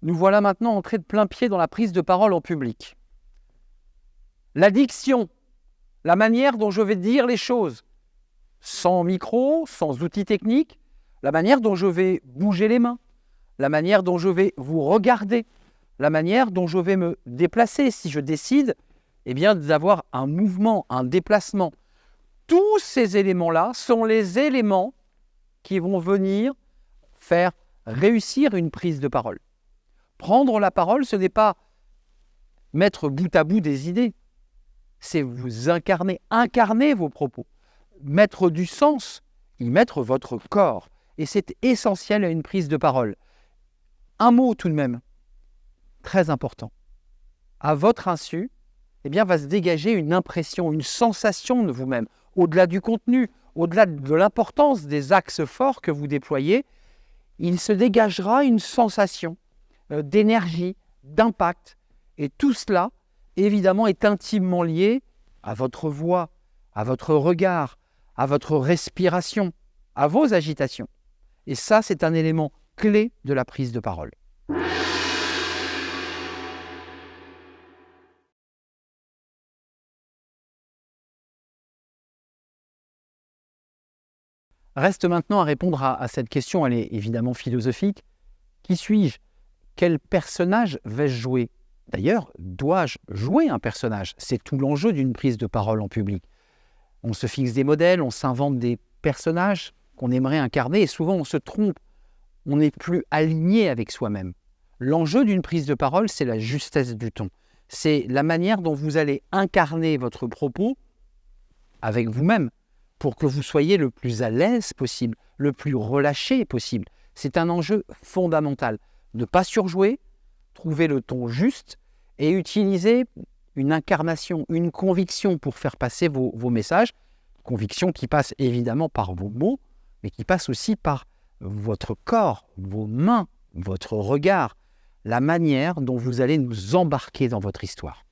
Nous voilà maintenant entrés de plein pied dans la prise de parole en public. La diction, la manière dont je vais dire les choses, sans micro, sans outils techniques, la manière dont je vais bouger les mains, la manière dont je vais vous regarder, la manière dont je vais me déplacer si je décide d'avoir un mouvement, un déplacement. Tous ces éléments-là sont les éléments qui vont venir faire réussir une prise de parole. Prendre la parole, ce n'est pas mettre bout à bout des idées, c'est vous incarner vos propos, mettre du sens, y mettre votre corps. Et c'est essentiel à une prise de parole. Un mot tout de même, très important. À votre insu, va se dégager une impression, une sensation de vous-même. Au-delà du contenu, au-delà de l'importance des axes forts que vous déployez, il se dégagera une sensation d'énergie, d'impact. Et tout cela, évidemment, est intimement lié à votre voix, à votre regard, à votre respiration, à vos agitations. Et ça, c'est un élément clé de la prise de parole. Reste maintenant à répondre à cette question, elle est évidemment philosophique. Qui suis-je? Quel personnage vais-je jouer? D'ailleurs, dois-je jouer un personnage? C'est tout l'enjeu d'une prise de parole en public. On se fixe des modèles, on s'invente des personnages qu'on aimerait incarner et souvent on se trompe. On n'est plus aligné avec soi-même. L'enjeu d'une prise de parole, c'est la justesse du ton. C'est la manière dont vous allez incarner votre propos avec vous-même pour que vous soyez le plus à l'aise possible, le plus relâché possible. C'est un enjeu fondamental. Ne pas surjouer, trouver le ton juste et utiliser une incarnation, une conviction pour faire passer vos messages. Conviction qui passe évidemment par vos mots, mais qui passe aussi par votre corps, vos mains, votre regard, la manière dont vous allez nous embarquer dans votre histoire.